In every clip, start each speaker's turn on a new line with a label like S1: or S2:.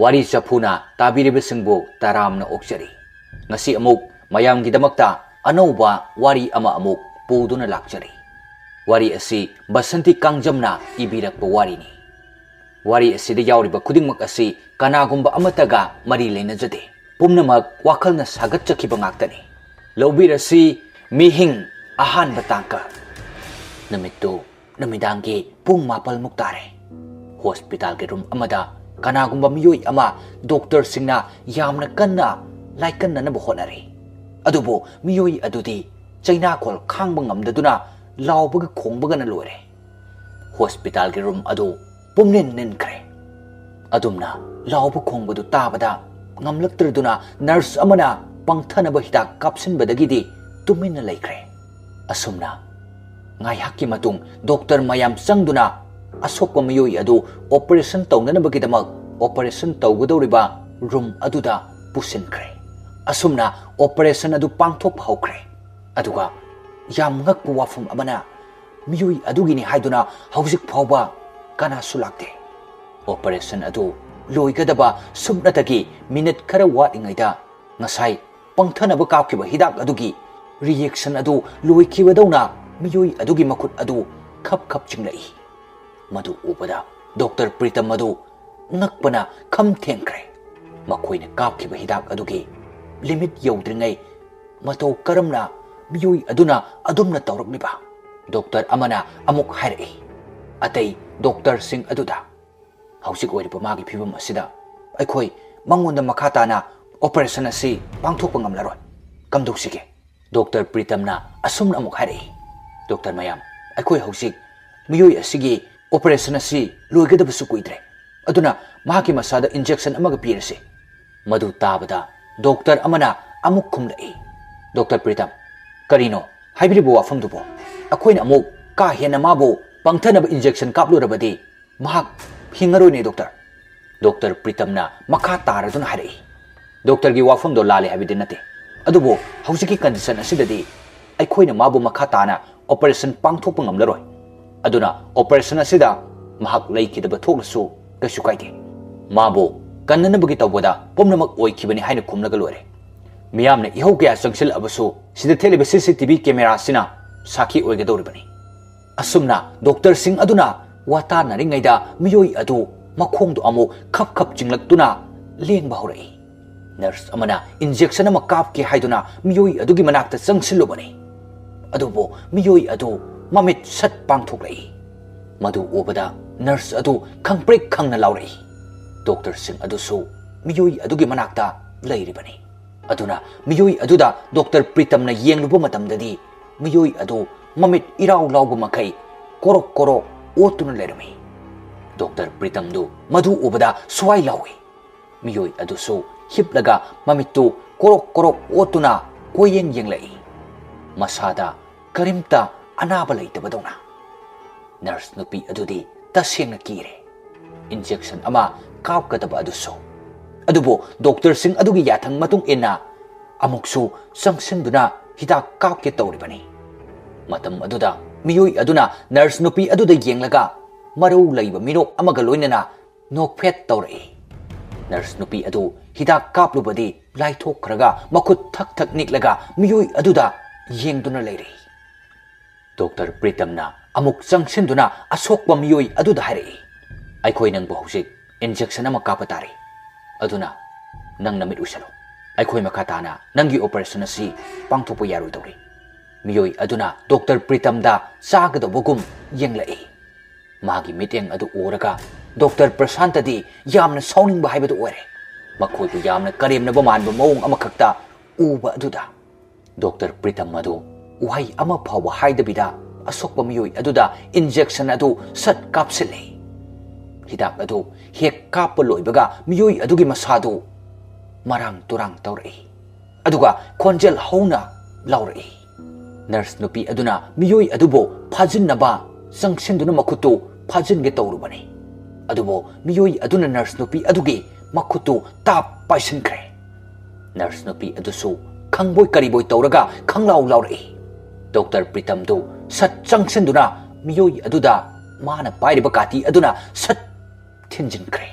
S1: ꯋꯥꯔꯤ ꯆꯐꯨꯅ ꯇꯥꯕꯤꯔꯤꯕꯁꯤꯡꯕꯨ ꯇꯔꯥꯝꯅ ꯑꯣꯛꯆꯔꯤ ꯉꯁꯤ ꯑꯃꯨꯛ ꯃꯌꯥꯝꯒꯤꯗꯃꯛꯇ ꯑꯅꯧꯕ ꯋꯥꯔꯤ ꯑꯃ ꯑꯃꯨꯛ ꯄꯨꯗꯨꯅ ꯂꯥꯛꯆꯔꯤ ꯋꯥꯔꯤ ꯑꯁꯤ ꯕꯁꯟꯇꯤ ꯀꯥꯡꯖꯝꯅ ꯏꯕꯤꯔꯛꯄ ꯋꯥꯔꯤꯅꯤ ꯋꯥꯔꯤ ꯑꯁꯤꯗ ꯌꯥꯎꯔꯤꯕ ꯈꯨꯗꯤꯡꯃꯛ ꯑꯁꯤ ꯀꯅꯥꯒꯨꯝꯕ ꯑꯃꯠꯇꯒ ꯃꯔꯤ ꯂꯩꯅꯖꯗꯦ ꯄꯨꯝꯅꯃꯛ ꯋꯥꯈꯜꯅ ꯁꯥꯒꯠꯆꯈꯤꯕ ꯉꯥꯛꯇꯅꯤ ꯂꯧꯕꯤꯔꯁꯤ ꯃꯤꯍꯤꯡ ꯑꯍꯥꯟꯕ ꯇꯥꯡꯀ ꯅꯨꯃꯤꯠꯇꯨ ꯅꯨꯃꯤꯗꯥꯡꯒꯤ ꯄꯨꯡ 9ꯃꯨꯛ ꯇꯥꯔꯦ ꯍꯣꯁꯄꯤꯇꯥꯜꯒꯤ ꯔꯨꯝ ꯑꯃꯗ ꯀꯅꯥꯒꯨꯝꯕ ꯃꯤꯑꯣꯏ ꯑꯃ ꯗꯣꯛꯇꯔꯁꯤꯡꯅ ꯌꯥꯝꯅ ꯀꯟꯅ ꯂꯥꯏꯀꯟꯅꯅꯕ ꯍꯣꯠꯅꯔꯤ ꯑꯗꯨꯕꯨ ꯃꯤꯑꯣꯏ ꯑꯗꯨꯗꯤ ꯆꯩꯅꯥꯈꯣꯜ ꯈꯥꯡꯕ ꯉꯝꯗꯗꯨꯅ ꯂꯥꯎꯕꯒ ꯈꯣꯡꯕꯒꯅ ꯂꯣꯏꯔꯦ ꯍꯣꯁꯄꯤꯇꯥꯜꯒꯤ ꯔꯨꯝ ꯑꯗꯨ ꯄꯨꯝꯅꯤꯟ ꯅꯤꯟꯈ꯭ꯔꯦ ꯑꯗꯨꯝꯅ ꯂꯥꯎꯕ ꯈꯣꯡꯕꯗꯨ ꯇꯥꯕꯗ ꯉꯝꯂꯛꯇ꯭ꯔꯗꯨꯅ ꯅꯔꯁ ꯑꯃꯅ ꯄꯪꯊꯅꯕ ꯍꯤꯗꯥꯛ ꯀꯥꯞꯁꯤꯟꯕꯗꯒꯤꯗꯤ ꯇꯨꯃꯤꯟꯅ ꯂꯩꯈ꯭ꯔꯦ ꯑꯁꯨꯝꯅ ꯉꯥꯏꯍꯥꯛꯀꯤ ꯃꯇꯨꯡ ꯗꯣꯛꯇꯔ ꯃꯌꯥꯝ ꯆꯪꯗꯨꯅ ꯑꯁꯣꯛꯄ ꯃꯤꯑꯣꯏ ꯑꯗꯨ ꯑꯣꯄꯔꯦꯁꯟ ꯇꯧꯅꯅꯕꯒꯤꯗꯃꯛ ꯑꯣꯄꯔꯦꯁꯟ ꯇꯧꯒꯗꯧꯔꯤꯕ ꯔꯨꯝ ꯑꯗꯨꯗ ꯄꯨꯁꯤꯟꯈ꯭ꯔꯦ ꯑꯁꯨꯝꯅ ꯑꯣꯄꯔꯦꯁꯟ ꯑꯗꯨ ꯄꯥꯡꯊꯣꯛꯄ ꯍꯧꯈ꯭ꯔꯦ ꯑꯗꯨꯒ ꯌꯥꯝ ꯉꯛꯄ ꯋꯥꯐꯝ ꯑꯃꯅ ꯃꯤꯑꯣꯏ ꯑꯗꯨꯒꯤꯅꯤ ꯍꯥꯏꯗꯨꯅ ꯍꯧꯖꯤꯛ ꯐꯥꯎꯕ ꯀꯅꯥꯁꯨ ꯂꯥꯛꯇꯦ ꯑꯣꯄꯔꯦꯁꯟ ꯑꯗꯨ ꯂꯣꯏꯒꯗꯕ ꯁꯨꯞꯅꯇꯒꯤ ꯃꯤꯅꯤꯠ ꯈꯔ ꯋꯥꯠꯂꯤꯉꯩꯗ ꯉꯁꯥꯏ ꯄꯪꯊꯅꯕ ꯀꯥꯞꯈꯤꯕ ꯍꯤꯗꯥꯛ ꯑꯗꯨꯒꯤ ꯔꯤꯑꯦꯛꯁꯟ ꯑꯗꯨ ꯂꯣꯏꯈꯤꯕꯗꯧꯅ ꯃꯤꯑꯣꯏ ꯑꯗꯨꯒꯤ ꯃꯈꯨꯠ ꯑꯗꯨ ꯈꯞ ꯈꯞ ꯆꯤꯡꯂꯛꯏ ꯃꯗꯨ ꯎꯕꯗ ꯗꯣꯛꯇꯔ ꯄ꯭ꯔꯤꯇꯝ ꯑꯗꯨ ꯉꯛꯄꯅ ꯈꯝ ꯊꯦꯡꯈ꯭ꯔꯦ ꯃꯈꯣꯏꯅ ꯀꯥꯞꯈꯤꯕ ꯍꯤꯗꯥꯛ ꯑꯗꯨꯒꯤ ꯂꯤꯃꯤꯠ ꯌꯧꯗ꯭ꯔꯤꯉꯩ ꯃꯇꯧ ꯀꯔꯝꯅ ꯃꯤꯑꯣꯏ ꯑꯗꯨꯅ ꯑꯗꯨꯝꯅ ꯇꯧꯔꯛꯂꯤꯕ ꯗꯣꯛꯇꯔ ꯑꯃꯅ ꯑꯃꯨꯛ ꯍꯥꯏꯔꯛꯏ ꯑꯇꯩ ꯗꯣꯛꯇꯔꯁꯤꯡ ꯑꯗꯨꯗ ꯍꯧꯖꯤꯛ ꯑꯣꯏꯔꯤꯕ ꯃꯥꯒꯤ ꯐꯤꯕꯝ ꯑꯁꯤꯗ ꯑꯩꯈꯣꯏ ꯃꯉꯣꯟꯗ ꯃꯈꯥ ꯇꯥꯅ ꯑꯣꯄꯔꯦꯁꯟ ꯑꯁꯤ ꯄꯥꯡꯊꯣꯛꯄ ꯉꯝꯂꯔꯣꯏ ꯀꯝꯗꯧꯁꯤꯒꯦ ꯗꯣꯛꯇꯔ ꯄ꯭ꯔꯤꯇꯝꯅ ꯑꯁꯨꯝꯅ ꯑꯃꯨꯛ ꯍꯥꯏꯔꯛꯏ ꯗꯣꯛꯇꯔ ꯃꯌꯥꯝ ꯑꯩꯈꯣꯏ ꯍꯧꯖꯤꯛ ꯃꯤꯑꯣꯏ ꯑꯁꯤꯒꯤ ꯑꯣꯄꯔꯦꯁꯟ ꯑꯁꯤ ꯂꯣꯏꯒꯗꯕꯁꯨ ꯀꯨꯏꯗ꯭ꯔꯦ ꯑꯗꯨꯅ ꯃꯍꯥꯛꯀꯤ ꯃꯁꯥꯗ ꯏꯟꯖꯦꯛꯁꯟ ꯑꯃꯒ ꯄꯤꯔꯁꯤ ꯃꯗꯨ ꯇꯥꯕꯗ ꯗꯣꯛꯇꯔ ꯑꯃꯅ ꯑꯃꯨꯛ ꯈꯨꯝꯂꯛꯏ ꯗꯣꯛꯇꯔ ꯄ꯭ꯔꯤꯇꯝ ꯀꯔꯤꯅꯣ ꯍꯥꯏꯕꯤꯔꯤꯕ ꯋꯥꯐꯝꯗꯨꯕꯨ ꯑꯩꯈꯣꯏꯅ ꯑꯃꯨꯛ ꯀꯥ ꯍꯦꯟꯅ ꯃꯥꯕꯨ ꯄꯪꯊꯅꯕ ꯏꯟꯖꯦꯛꯁꯟ ꯀꯥꯞꯂꯨꯔꯕꯗꯤ ꯃꯍꯥꯛ ꯍꯤꯡꯉꯔꯣꯏꯅꯦ ꯗꯣꯛꯇꯔ ꯄ꯭ꯔꯤꯇꯝꯅ ꯃꯈꯥ ꯇꯥꯔꯗꯨꯅ ꯍꯥꯏꯔꯛꯏ ꯗꯣꯛꯇꯔꯒꯤ ꯋꯥꯐꯝꯗꯣ ꯂꯥꯜꯂꯦ ꯍꯥꯏꯕꯗꯤ ꯅꯠꯇꯦ ꯑꯗꯨꯕꯨ ꯍꯧꯖꯤꯛꯀꯤ ꯀꯟꯗꯤꯁꯟ ꯑꯁꯤꯗꯗꯤ ꯑꯩꯈꯣꯏꯅ ꯃꯥꯕꯨ ꯃꯈꯥ ꯇꯥꯅ ꯑꯣꯄꯔꯦꯁꯟ ꯄꯥꯡꯊꯣꯛꯄ ꯉꯝꯂꯔꯣꯏ ꯑꯗꯨꯅ ꯑꯣꯄꯔꯦꯁꯟ ꯑꯁꯤꯗ ꯃꯍꯥꯛ ꯂꯩꯈꯤꯗꯕ ꯊꯣꯛꯂꯁꯨ ꯀꯩꯁꯨ ꯀꯥꯏꯗꯦ ꯃꯥꯕꯨ ꯀꯟꯅꯅꯕꯒꯤ ꯇꯧꯕꯗ ꯄꯨꯝꯅꯃꯛ ꯑꯣꯏꯈꯤꯕꯅꯤ ꯍꯥꯏꯅ ꯈꯨꯝꯂꯒ ꯂꯣꯏꯔꯦ ꯃꯤꯌꯥꯝꯅ ꯏꯍꯧ ꯀꯌꯥ ꯆꯪꯁꯤꯜꯂꯛꯑꯕꯁꯨ ꯁꯤꯗ ꯊꯦꯠꯂꯤꯕ CCTV ꯀꯦꯃꯦꯔꯥ ꯑꯁꯤꯅ ꯁꯥꯈꯤ ꯑꯣꯏꯒꯗꯧꯔꯤꯕꯅꯤ ꯑꯁꯨꯝꯅ ꯗꯣꯛꯇꯔꯁꯤꯡ ꯑꯗꯨꯅ ꯋꯥꯇꯥꯅꯔꯤꯉꯩꯗ ꯃꯤꯑꯣꯏ ꯑꯗꯨ ꯃꯈꯣꯡꯗꯨ ꯑꯃꯨꯛ ꯈꯞ ꯈꯞ ꯆꯤꯡꯂꯛꯇꯨꯅ ꯂꯦꯡꯕ ꯍꯧꯔꯛꯏ ꯅꯔꯁ ꯑꯃꯅ ꯏꯟꯖꯦꯛꯁꯟ ꯑꯃ ꯀꯥꯞꯀꯦ ꯍꯥꯏꯗꯨꯅ ꯃꯤꯑꯣꯏ ꯑꯗꯨꯒꯤ ꯃꯅꯥꯛꯇ ꯆꯪꯁꯤꯜꯂꯨꯕꯅꯤ ꯑꯗꯨꯕꯨ ꯃꯤꯑꯣꯏ ꯑꯗꯨ ꯃꯃꯤꯠ ꯁꯠ ꯄꯥꯡꯊꯣꯛꯂꯛꯏ ꯃꯗꯨ ꯎꯕꯗ ꯅꯔꯁ ꯑꯗꯨ ꯈꯪꯄ꯭ꯔꯦꯛ ꯈꯪꯅ ꯂꯥꯎꯔꯛꯏ ꯗꯣꯛꯇꯔꯁꯤꯡ ꯑꯗꯨꯁꯨ ꯃꯤꯑꯣꯏ ꯑꯗꯨꯒꯤ ꯃꯅꯥꯛꯇ ꯂꯩꯔꯤꯕꯅꯤ ꯑꯗꯨꯅ ꯃꯤꯑꯣꯏ ꯑꯗꯨꯗ ꯗꯣꯛꯇꯔ ꯄ꯭ꯔꯤꯇꯝꯅ ꯌꯦꯡꯂꯨꯕ ꯃꯇꯝꯗꯗꯤ ꯃꯤꯑꯣꯏ ꯑꯗꯨ ꯃꯃꯤꯠ ꯏꯔꯥꯎ ꯂꯥꯎꯕ ꯃꯈꯩ ꯀꯣꯔꯣꯛ ꯀꯣꯔꯣꯛ ꯑꯣꯠꯇꯨꯅ ꯂꯩꯔꯝꯃꯤ ꯗꯣꯛꯇꯔ ꯄ꯭ꯔꯤꯇꯝꯗꯨ ꯃꯗꯨ ꯎꯕꯗ ꯁ꯭ꯋꯥꯏ ꯂꯥꯎꯏ ꯃꯤꯑꯣꯏ ꯑꯗꯨꯁꯨ ꯍꯤꯞꯂꯒ ꯃꯃꯤꯠꯇꯨ ꯀꯣꯔꯣꯛ ꯀꯣꯔꯣꯛ ꯑꯣꯠꯇꯨꯅ ꯀꯣꯏꯌꯦꯡ ꯌꯦꯡꯂꯛꯏ ꯃꯁꯥꯗ ꯀꯔꯤꯝꯇ ꯑꯅꯥꯕ ꯂꯩꯇꯕꯗꯧꯅ ꯅꯔꯁ ꯅꯨꯄꯤ ꯑꯗꯨꯗꯤ ꯇꯁꯦꯡꯅ ꯀꯤꯔꯦ ꯏꯟꯖꯦꯛꯁꯟ ꯑꯃ ꯀꯥꯞꯀꯗꯕ ꯑꯗꯨꯁꯨ ꯑꯗꯨꯕꯨ ꯗꯣꯛꯇꯔꯁꯤꯡ ꯑꯗꯨꯒꯤ ꯌꯥꯊꯪ ꯃꯇꯨꯡ ꯏꯟꯅ ꯑꯃꯨꯛꯁꯨ ꯆꯪꯁꯤꯟꯗꯨꯅ ꯍꯤꯗꯥꯛ ꯀꯥꯞꯀꯦ ꯇꯧꯔꯤꯕꯅꯤ ꯃꯇꯝ ꯑꯗꯨꯗ ꯃꯤꯑꯣꯏ ꯑꯗꯨꯅ ꯅꯔꯁ ꯅꯨꯄꯤ ꯑꯗꯨꯗ ꯌꯦꯡꯂꯒ ꯃꯔꯧ ꯂꯩꯕ ꯃꯤꯅꯣꯛ ꯑꯃꯒ ꯂꯣꯏꯅꯅ ꯅꯣꯛꯐꯦꯠ ꯇꯧꯔꯛꯏ ꯅꯔꯁ ꯅꯨꯄꯤ ꯑꯗꯨ ꯍꯤꯗꯥꯛ ꯀꯥꯞꯂꯨꯕꯗꯤ ꯂꯥꯏꯊꯣꯛꯈ꯭ꯔꯒ ꯃꯈꯨꯠ ꯊꯛ ꯊꯛ ꯅꯤꯛꯂꯒ ꯃꯤꯑꯣꯏ ꯑꯗꯨꯗ ꯌꯦꯡꯗꯨꯅ ꯂꯩꯔꯤ ꯗꯣꯛꯇꯔ ꯄ꯭ꯔꯤꯇꯝꯅ ꯑꯃꯨꯛ ꯆꯪꯁꯤꯟꯗꯨꯅ ꯑꯁꯣꯛꯄ ꯃꯤꯑꯣꯏ ꯑꯗꯨꯗ ꯍꯥꯏꯔꯛꯏ ꯑꯩꯈꯣꯏ ꯅꯪꯕꯨ ꯍꯧꯖꯤꯛ ꯏꯟꯖꯦꯛꯁꯟ ꯑꯃ ꯀꯥꯞꯄ ꯇꯥꯔꯤ ꯑꯗꯨꯅ ꯅꯪ ꯅꯃꯤꯠ ꯎꯏꯁꯜꯂꯨ ꯑꯩꯈꯣꯏ ꯃꯈꯥ ꯇꯥꯅ ꯅꯪꯒꯤ ꯑꯣꯄꯔꯦꯁꯟ ꯑꯁꯤ ꯄꯥꯡꯊꯣꯛꯄ ꯌꯥꯔꯣꯏꯗꯧꯔꯤ ꯃꯤꯑꯣꯏ ꯑꯗꯨꯅ ꯗꯣꯛꯇꯔ ꯄ꯭ꯔꯤꯇꯝꯗ ꯆꯥꯒꯗꯧꯕꯒꯨꯝ ꯌꯦꯡꯂꯛꯏ ꯃꯥꯒꯤ ꯃꯤꯠꯌꯦꯡ ꯑꯗꯨ ꯎꯔꯒ ꯗꯣꯛꯇꯔ ꯄ꯭ꯔꯁꯥꯟꯇꯗꯤ ꯌꯥꯝꯅ ꯁꯥꯎꯅꯤꯡꯕ ꯍꯥꯏꯕꯗꯨ ꯑꯣꯏꯔꯦ ꯃꯈꯣꯏꯕꯨ ꯌꯥꯝꯅ ꯀꯔꯦꯝꯅꯕ ꯃꯥꯟꯕ ꯃꯑꯣꯡ ꯑꯃꯈꯛꯇ ꯎꯕ ꯑꯗꯨꯗ ꯗꯣꯛꯇꯔ ꯄ꯭ꯔꯤꯇꯝ ꯑꯗꯨ ꯋꯥꯍꯩ ꯑꯃ ꯐꯥꯎꯕ ꯍꯥꯏꯗꯕꯤꯗ ꯑꯁꯣꯛꯄ ꯃꯤꯑꯣꯏ ꯑꯗꯨꯗ ꯏꯟꯖꯦꯛꯁꯟ ꯑꯗꯨ ꯁꯠ ꯀꯥꯞꯁꯤꯜꯂꯤ ꯍꯤꯗꯥꯛ ꯑꯗꯨ ꯍꯦꯛ ꯀꯥꯞꯄ ꯂꯣꯏꯕꯒ ꯃꯤꯑꯣꯏ ꯑꯗꯨꯒꯤ ꯃꯁꯥꯗꯨ ꯃꯔꯥꯡ ꯇꯨꯔꯥꯡ ꯇꯧꯔꯛꯏ ꯑꯗꯨꯒ ꯈꯣꯟꯖꯦꯜ ꯍꯧꯅ ꯂꯥꯎꯔꯛꯏ ꯅꯔꯁ ꯅꯨꯄꯤ ꯑꯗꯨꯅ ꯃꯤꯑꯣꯏ ꯑꯗꯨꯕꯨ ꯐꯥꯖꯤꯟꯅꯕ ꯆꯪꯁꯤꯟꯗꯨꯅ ꯃꯈꯨꯠꯇꯨ ꯐꯥꯖꯤꯟꯒꯦ ꯇꯧꯔꯨꯕꯅꯤ ꯑꯗꯨꯕꯨ ꯃꯤꯑꯣꯏ ꯑꯗꯨꯅ ꯅꯔꯁ ꯅꯨꯄꯤ ꯑꯗꯨꯒꯤ ꯃꯈꯨꯠꯇꯨ ꯇꯥꯞ ꯄꯥꯏꯁꯤꯟꯈ꯭ꯔꯦ ꯅꯔꯁ ꯅꯨꯄꯤ ꯑꯗꯨꯁꯨ ꯈꯪꯕꯣꯏ ꯀꯔꯤꯕꯣꯏ ꯇꯧꯔꯒ ꯈꯪꯂꯥꯎ ꯂꯥꯎꯔꯛꯏ ꯗꯣꯛꯇꯔ ꯄ꯭ꯔꯤꯇꯝꯗꯨ ꯁꯠ ꯆꯪꯁꯤꯟꯗꯨꯅ ꯃꯤꯑꯣꯏ ꯑꯗꯨꯗ ꯃꯥꯅ ꯄꯥꯏꯔꯤꯕ ꯀꯥꯇꯤ ꯑꯗꯨꯅ ꯁꯠ ꯊꯤꯟꯖꯤꯟꯈ꯭ꯔꯦ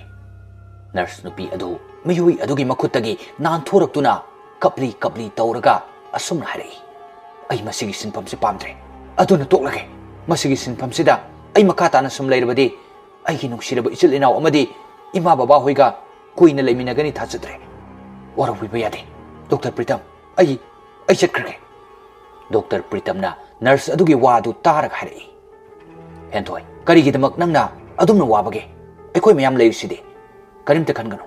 S1: Nurse nupi adu miyoi adugi makhutagi nanthorktuna kapli kapli tawraga asumna harai ai masigi sinpham se pamdre aduna toklage masigi sinpham sida ai makata na sum leirabadi ai gi nuksiraba ichil inaw amadi ima baba hoiga kuina leiminagani thachadre wara hui bayade Dr. Pritam ai chatkrage Dr. Pritamna nurse adugi wadu tarak harai henthoi karigi damak nangna adumna wabage aikoi mayam leiside karimta khangano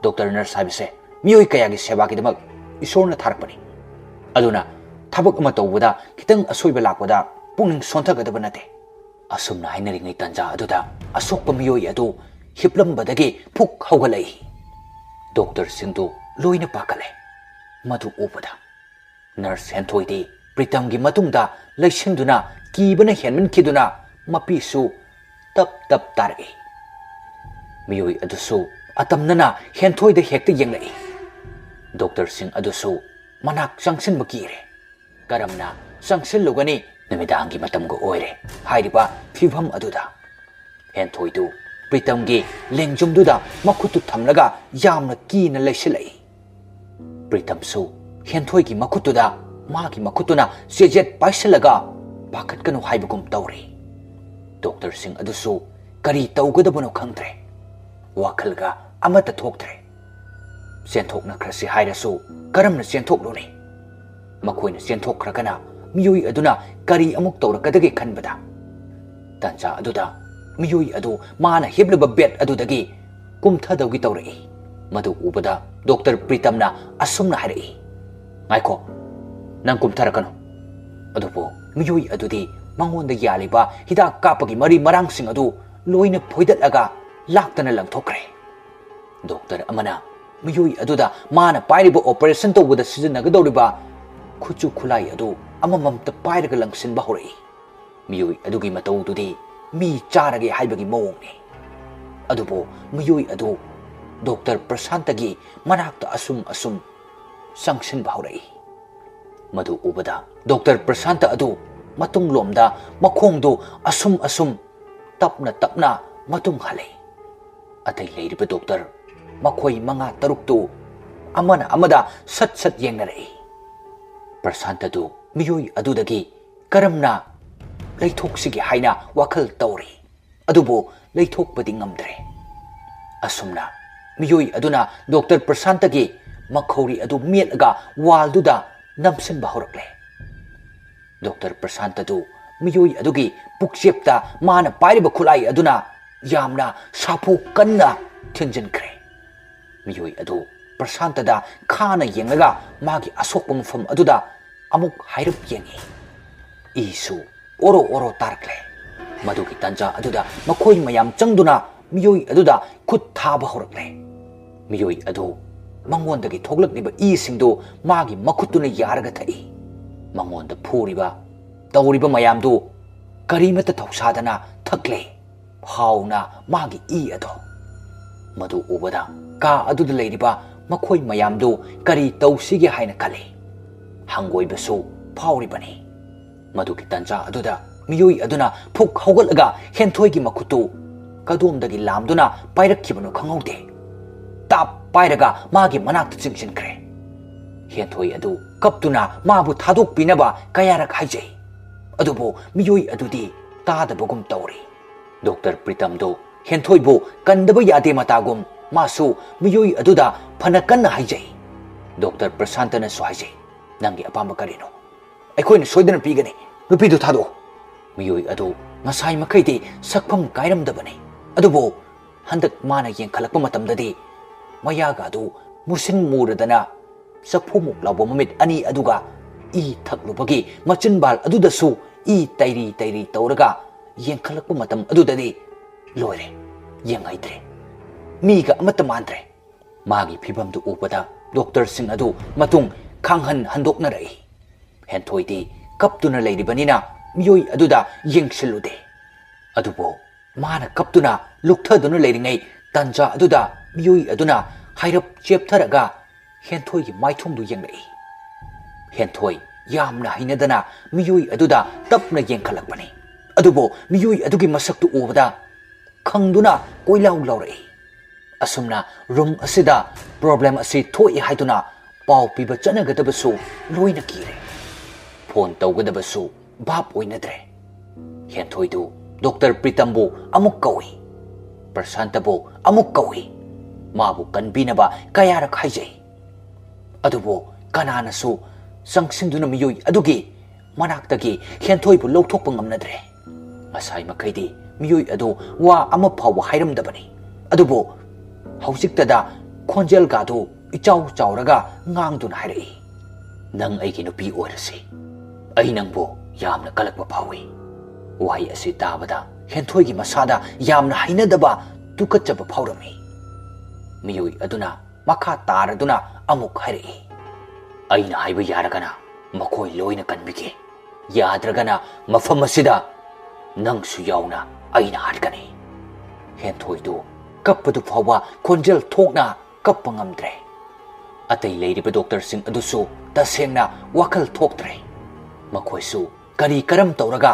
S1: Dr. Nurse habise miyoi kayagi seba ki damak isorna tharpani aduna thabak ama tawbada kitang asoiba lakpada pungning sonthagadaba nate asumna hainaringai tanja aduda asokpa miyoi adu hiplambadagi phuk haugalai Dr. Singdu loina pakale madu ubada Nurse henthoi Pritam gi matungda laisinduna kibana henmin kiduna mapisu tap tap tarai miyoi adusu atamnana henthoi da hekta yenglai Dr. Singh adusu manak sangsin bakire karamna sangsin lugani namidangi matamgo oire hairiba phibham aduda henthoi du Pritam gi lengjumduda makutu thamlaga yamna kina leisilai Pritam su henthoi gi makutuda magi makutuna sejet paisalaga pakat kanu haibugum tawri Dr. Singh adusu kari tawgadabano khangtre wakalga amata thoktre senthokna khrasi hairasu karamna senthoklo makoina senthokragana miyoi aduna kari amuk tawrakadagi khanbada tanja aduda miyoi adu mana heblaba bet adudagi kumthadawgi tawrai madu ubada Dr. Pritamna asumna harai ngaiko nang kumtharakano adubo miyoi adudi mangonda yaliba hidak kapagi mari marang sing adu loina phoidatlaga laktana langthokre Dr. amana miyoi aduda mana pairiba operation tawbada sijannagadoriba khuchu khulai adu amamamta pairaga langsinba horai miyoi adugi matawdudi mi charage haibagi mawongni adubo miyoi adu Dr. Prasantagi manakta asum sangsinba horai madu ubada Dr. Prasanta adu matung lomda makhongdu asum tapna matung halai atai leiriba doctor makhoi manga taruktu amana amada sat yengnarai Prasanta du miyoi adudagi karamna leithoksigi haina wakal tawri adubo leithokpadi ngamdre asumna miyoi aduna Dr. Prasantagi makhori adu mietlaga walduda namsinba horakle Dr. Prasanta du miyoi adugi pukshepta mana pairiba khulai aduna yamna sapu kanna thinjinkre miyoi adu Prasanta da khana yengaga magi asokpa mafam aduda amuk hairup yengi isu oro tarkle madugi tanja aduda makhoi mayam changduna miyoi aduda khut thaba horakle miyoi adu mangondagi thoglakliba isingdu magi makhutuna yaraga thai mangonda phuriba tawriba mayamdu karimata thausadana thakle hauna magi ado madu ubada ka aduda leiriba makhoi mayamdu kari tawsigi haina kale hangoibasu phauribani madugi tanja aduda miyoi aduna phuk haugalga henthoi gi makhutu kadumdagi lamduna pairakhibanu khangaude tap pairaga magi manakta chingsinkre henthoi adu kaptuna mabu thaduk pinaba kayarak haijai adubo miyoi adudi tadabagum tawri Dr. Pritam do henthoi bo kandaba yade matagum masu miyoi aduda phanakan haijai Dr. Prasantana swajai nangi apamba karino aikoina soidana pigani nupidu thado miyoi adu ngasai makaidi sakpham kairamdabani adubo handak mana yengkhalakpa matamdadi mayaga adu musin muradana sakphumuk lawba mamit ani aduga i thaklubagi machinbal adudasu i tairi tawraga yengkhalakpa matam adudadi loire yengaidre miga amata mandre magi phibamdu ubada Dr. Singh adu matung khanghan handoknarai henthoi kaptuna leiribanina miyoi aduda yengsilude adubo mana kaptuna lukthaduna leiringai tanja aduda miyoi aduna hairap cheptharaga henthoi gi maithongdu yengai henthoi yamna hinadana miyoi aduda tapna yengkhalakbani adubo miyoi adugi masaktu ubada khangduna koilau laurai asumna room asida problem asi thoi haiduna pau piba chanagadabasu loina kire phone tawgadabasu bap oinadre henthoi du Dr. Pritambu amuk kawi Prasantabu amuk kawi mabu kanbinaba kayarak haijay adubo kananasu sangsinduna miyoi adugi manaktagi henthoi bu lawthokpa ngamnadre masai makaidi miyoi adu wa ama phaw hairamdabani adubo hausiktada khonjel gadu ichau chauraga ngangduna hairai nang aigi nupi oirasi ai nangbo yamna kalakpa phawi wahai asi tabada henthoi gi masada yamna hainadaba tukachaba phawrami miyoi aduna makha taraduna amuk hairai aina haiba yaragana makoi loina kanbige yadragana mafam asida nangsu yauna aina hatkani henthoi du kappadu phawa khonjel thokna kappa ngamdre atai leiriba doctor sing adusu tasengna wakal thoktre makhoisu kari karam tawraga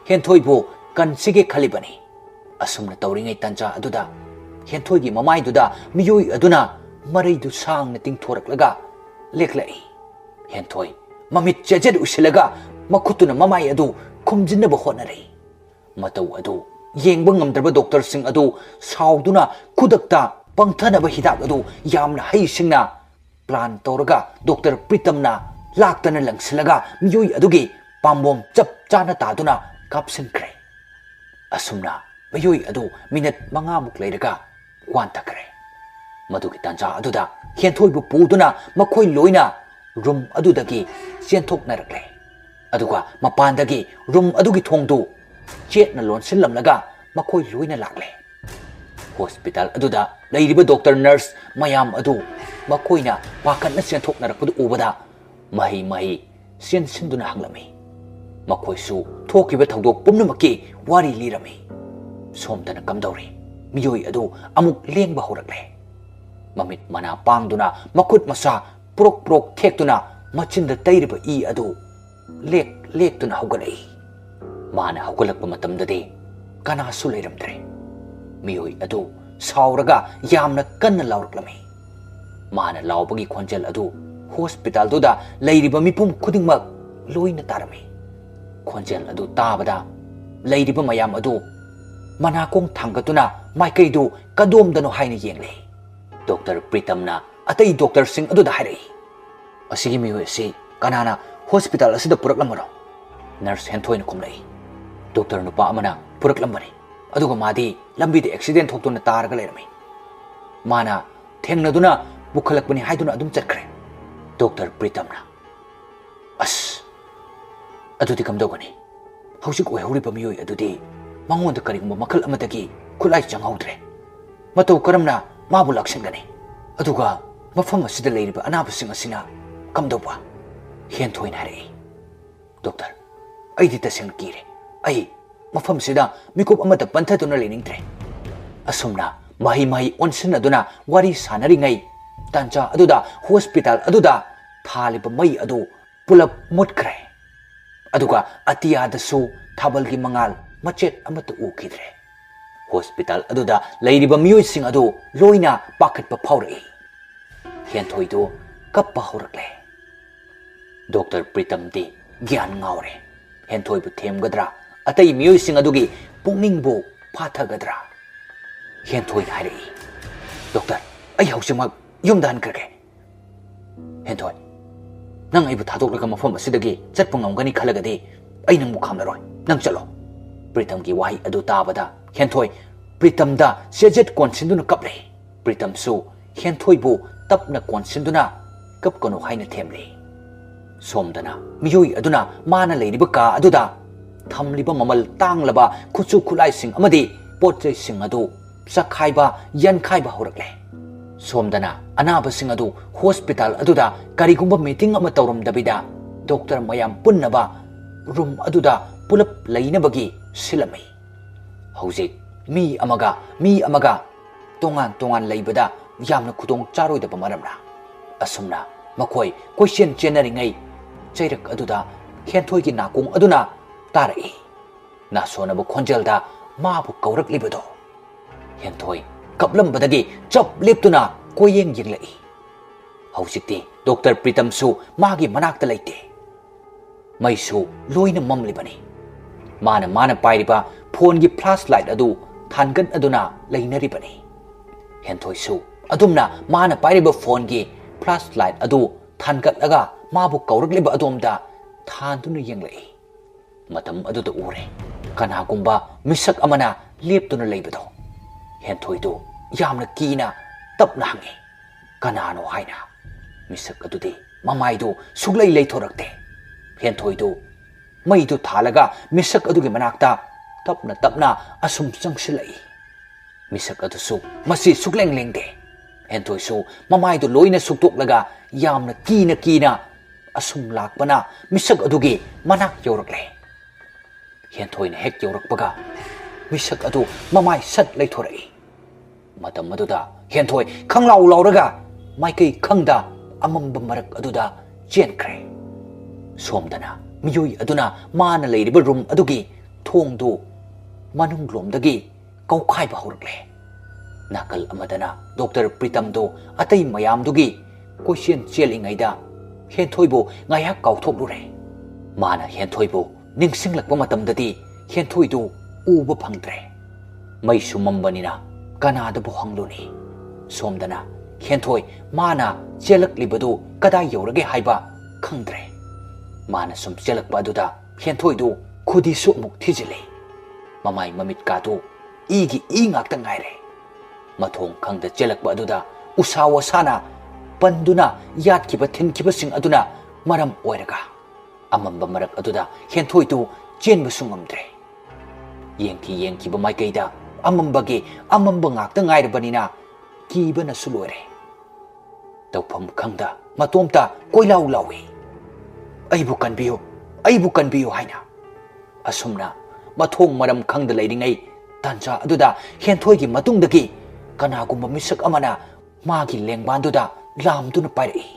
S1: henthoi bu kansige khalibani asumna tawringai tanja aduda henthoi gi mamai duda miyoi aduna marai du sangna tingthoraklaga leklai henthoi mamit chejet usilaga makhutuna mamai adu khumjinna honare matau adu yengba ngamdraba doctor sing adu sauduna khudakta pangthanaba hidak adu yamna haisingna plan tawraga Dr. Pritamna laktana langsilaga miyoi adugi pambom chap chana taduna kapsinkre asumna miyoi adu minute mangamuk leiraga wantakre madugi tanja aduda henthoi bu puduna makhoi loina room adudagi chenthoknarakle aduga mapandagi room adugi thongdu chetna lonsillamlaga makhoi loina lakle hospital aduda leiriba doctor nurse mayam adu makoina pakatna chenthoknarakpadu ubada mahi sinduna hanglami makoisu thokiba thawdok pumnamaki wari lirami somdana kamdawri miyoi adu amuk lengba horakle mamit mana pangduna makut masa prok thekduna machinda tairiba I adu lektuna haugalai mana haugalakpa matamdadi kanasu leiramdre miyoi adu sauraga yamna kanna lauraklami mana laubagi khonjel adu hospital duda leiriba mipum khudingmak loina tarami khonjel adu tabada leiriba mayam adu manakong thangatuna maikaidu kadomdano haina yengle Dr. Pritamna atai doctor sing adu da harai asigi miyoi si kanana hospital asida puraklamaro nurse henthoi na khumlai doctor nupa amana puraklambani aduga madi lambi de accident thoktuna taraga leirami mana thengnaduna bukhalakpani haiduna adum chatkre Dr. Pritamna as adudi kamdogani hausik oihuriba miyoi adudi mangonda karigumba makhal amadagi khulai changhaudre matau karamna mabu laksingani aduga mafam asida leiriba anabasing asina kamdoba henthoi na harai doctor aidi taseng kire ai mafam sida mikup amata panthaduna leningtre asumna mahi onsin aduna wari sanari ngai tanja aduda hospital aduda thaliba mai adu pulap mutkre aduga atiya dasu thabalgi mangal machet amata ukidre hospital aduda leiriba miyoi sing adu loina pakatpa phaurai henthoi du kappa horakle Dr. Pritam di gyan ngaure henthoi bu themgadra atai miyoi sing adugi pungning bu phathagadra henthoi harai doctor ai hausimak yumda hankrage henthoi nang aibu thadokraga mafam asidagi chatpa ngamgani khalagadi ai nangbu khamlaroi nang chalo Pritam gi wahi adu tabada henthoi Pritam da sejet konsinduna kaple Pritam su henthoi bu tapna konsinduna kapkono haina themli somdana miyoi aduna mana leiriba ka aduda thamliba mamal tanglaba khuchu khulai sing amadi potchai sing adu sakhaiba yankhaiba horakle somdana anaba sing adu hospital aduda karigumba meeting ama tawram dabida doctor mayam punnaba room aduda pulap leinabagi silami hojik mi amaga tongan leibada yamna khudong charoi da maramna asumna makhoi question generingai chairak aduda henthoi gi nakung aduna tarai na sonaba khonjelda mabu kaurak libedo henthoi kaplambadagi chap leptuna koyeng yenglai hausikti Dr. Pritam su magi manakta laite maisu loina mamlibani mana pairiba phone gi flashlight adu thangan aduna leinaribani henthoi su adumna mana pairiba phone gi flashlight adu thangatlaga mabu kauragliba adumda thanduna yenglai matam aduda ure kanagumba misak amana leptuna leibado henthoi du yamna kina tapna hangi kanano haina misak adudi mamaidu suglai leithorakte henthoi du maidu thalaga misak adugi manakta tapna asum changsilai misak adusu masi sugleng lengde henthoi su mamaidu loina suktoklaga yamna kina asum lakpana misak adugi manak yorakle henthoi na hek yorakpaga misak adu mamai sat leithorai matam aduda henthoi khanglau lauraga maikai khangda amamba marak aduda chenkre somdana miyoi aduna mana leiriba room adugi thongdu manunglomdagi kaukhaiba horakle nakal amadana Dr. Pritam do atai mayamdugi question chelingaida henthoi bu ngayak kauthokure mana henthoi bu ningsinglakpa matamdadi henthoi du uba phangdre mai sumambanina kanada bu hangluni somdana henthoi mana chelaklibadu kada yorage haiba khangdre mana sum chelakpa aduda henthoi du khudi su muk thijile mamai mamit ka du igi ngakta ngaire mathong khangda chelakpa aduda usawa sana panduna yatkiba thinkiba sing aduna maram oiraga amamba marak aduda henthoi du chenba sungamdre yengki ba maikaida amamba ngakta ngairabanina kibana sulore tawpham khangda matomta koilau lawi aibu kanbiyo haina asumna mathong maram khangda leiringai tanja aduda henthoi gi matungdagi kanagumba misak amana magi lengbanduda lamduna pairai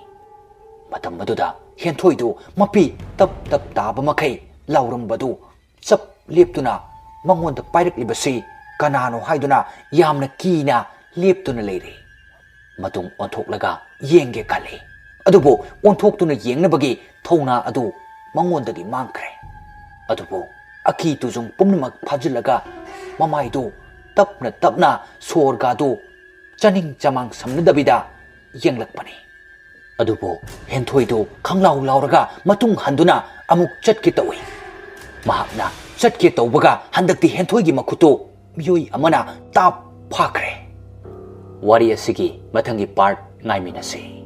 S1: matam aduda henthoi du mapi tap taba makai laurambadu chap leptuna mangonda pairaklibasi kanano haiduna yamna kina leptuna leiri matung onthoklaga yenge kale adubo onthoktuna yengnabagi thona adu mangondagi mangkhre adubo aki tujung pumnamak phajilaga mamaidu tapna sorga du chaning chamang samnadabida yenglakpani adubo henthoi du khanglau lauraga matung handuna amuk chatki tawi mahakna chatki tawbaga handakti henthoi gi makhutu miyoi amana tap phakre wari asigi mathangi part ngaiminasi